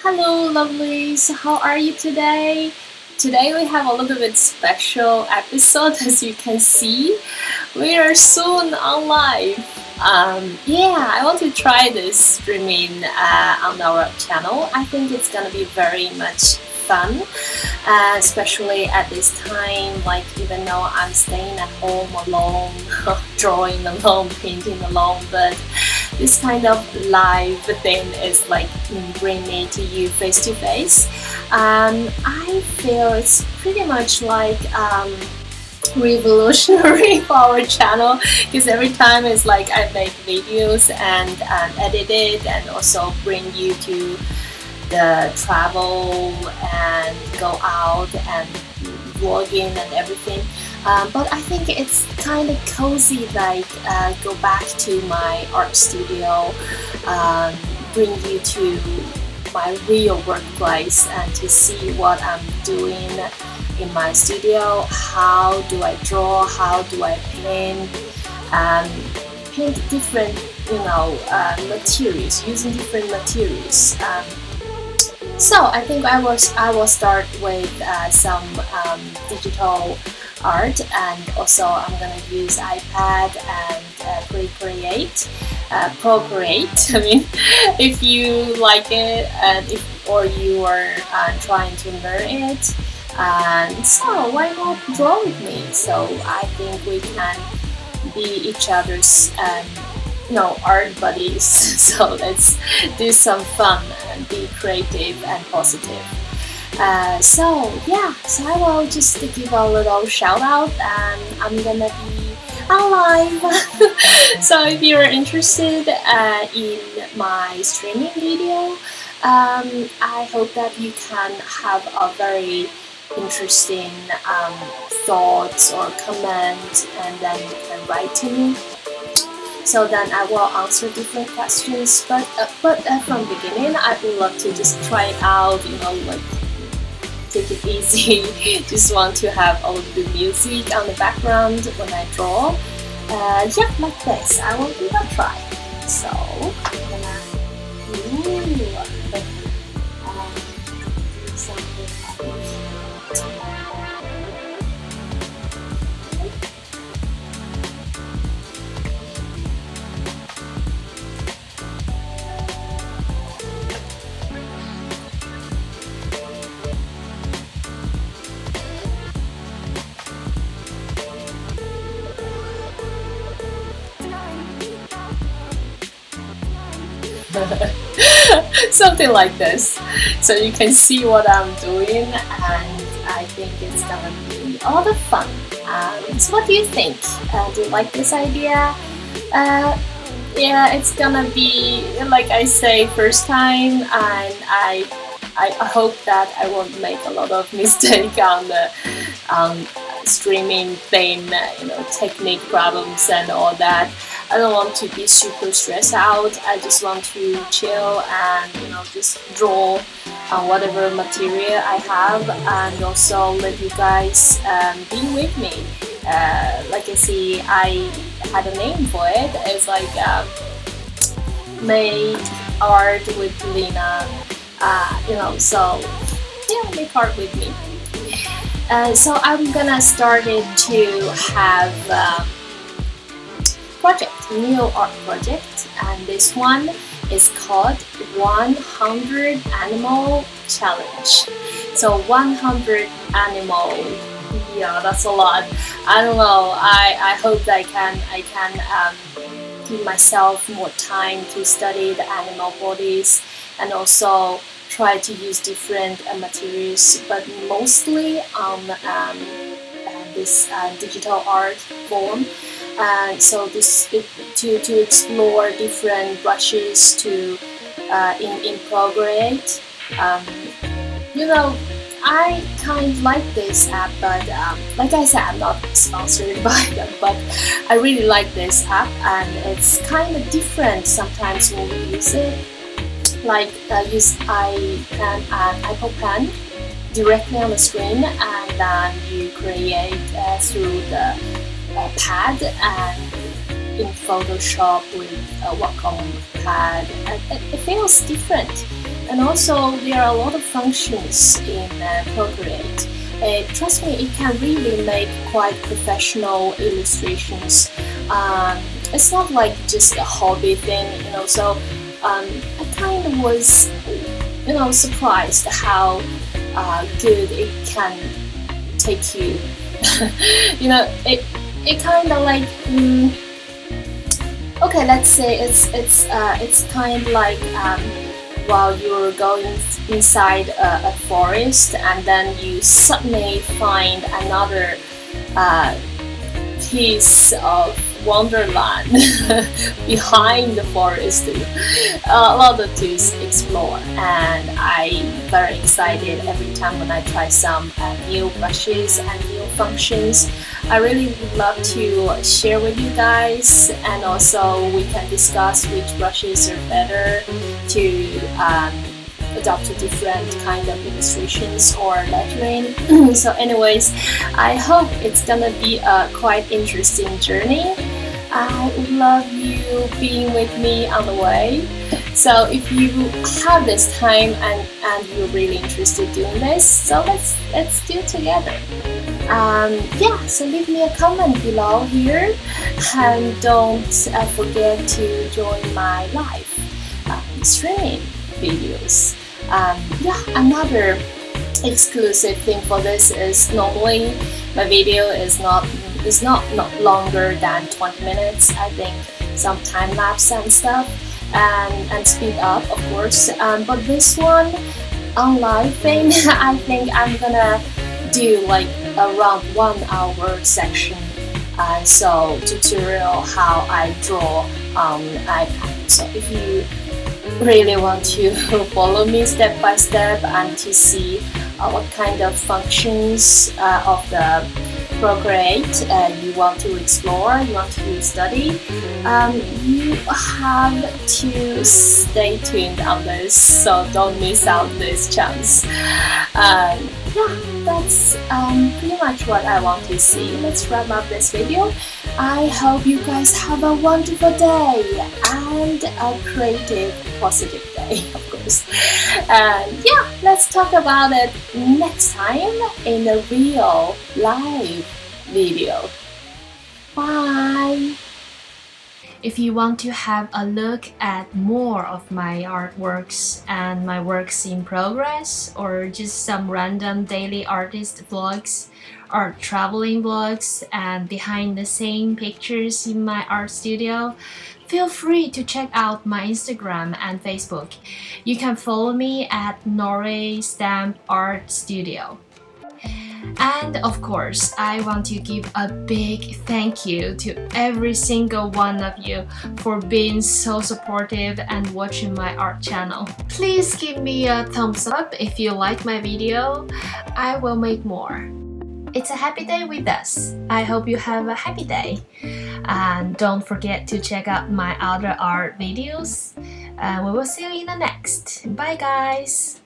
Hello, lovelies. How are you today? Today we have a little bit special episode. As you can see, we are soon on live. I want to try this streaming on our channel. I think it's gonna be very much fun, especially at this time. Like even though I'm staying at home alone, drawing alone, painting alone, but this kind of live thing is like bring me to you face to face. I feel it's pretty much like revolutionary for our channel because every time it's like I make videos and edit it and also bring you to the travel and go out and vlogging and everything. But I think it's kind of cozy, like go back to my art studio, bring you to my real workplace and to see what I'm doing in my studio. How do I draw? How do I paint? Paint different, materials, using different materials. So I think I will start with some digital art, and also I'm gonna use iPad and Procreate. I mean, if you like it and or you are trying to learn it, and so why not draw with me? So I think we can be each other's art buddies. So let's do some fun and be creative and positive. So I will just give a little shout out, and I'm gonna be alive. So if you're interested in my streaming video, I hope that you can have a very interesting thoughts or comment, and then you can write to me. So then I will answer different questions. But from beginning, I would love to just try it out. Like take it easy. Just want to have a little bit of music on the background when I draw. Like this. I will give a try. So I'm gonna do something like something like this, so you can see what I'm doing, and I think it's gonna be a lot of fun. So what do you think? Do you like this idea? It's gonna be, like I say, first time, and I hope that I won't make a lot of mistake on the streaming thing, technique problems and all that. I don't want to be super stressed out. I just want to chill and just draw on whatever material I have, and also let you guys be with me. Like I see, I had a name for it. It's like make art with Lina. So make art with me. So I'm gonna start it to have new art project, and this one is called 100 Animal Challenge. So 100 animal, that's a lot. I don't know. I hope that I can give myself more time to study the animal bodies, and also try to use different materials, but mostly on this digital art form. So to explore different brushes to in Procreate. I kind of like this app, but like I said, I'm not sponsored by them, but I really like this app, and it's kind of different sometimes when we use it. Like use an Apple Pen directly on the screen, and then you create through the pad, and in Photoshop with a Wacom pad. It feels different. And also there are a lot of functions in Procreate. Trust me, it can really make quite professional illustrations. It's not like just a hobby thing, so I kind of was, surprised how good it can take you. It kind of like, okay, let's say it's kind of like while you're going inside a forest, and then you suddenly find another piece of wonderland behind the forest. A lot to explore, and I'm very excited every time when I try some new brushes and new functions. I really would love to share with you guys, and also we can discuss which brushes are better to adopt to different kind of illustrations or lettering. So anyways, I hope it's gonna be a quite interesting journey. I would love you being with me on the way. So if you have this time and you're really interested in doing this, so let's do it together. Yeah, so leave me a comment below here, and don't forget to join my live streaming videos. Yeah, another exclusive thing for this is normally my video is not longer than 20 minutes. I think some time lapse and stuff, and speed up, of course. But this one on live thing, I think I'm gonna do like around 1 hour section. So tutorial how I draw on iPad. So if you really want to follow me step by step and to see what kind of functions of the Procreate you want to explore, you want to study, you have to stay tuned on this, so don't miss out this chance. Yeah, that's pretty much what I want to see. Let's wrap up this video. I hope you guys have a wonderful day and a creative, positive day, of course. And yeah, let's talk about it next time in a real live video. Bye! If you want to have a look at more of my artworks and my works in progress, or just some random daily artist vlogs or traveling vlogs and behind the scene pictures in my art studio, feel free to check out my Instagram and Facebook. You can follow me at Norway Stamp Art Studio. And of course, I want to give a big thank you to every single one of you for being so supportive and watching my art channel. Please give me a thumbs up if you like my video. I will make more. It's a happy day with us. I hope you have a happy day. And don't forget to check out my other art videos. We will see you in the next. Bye guys!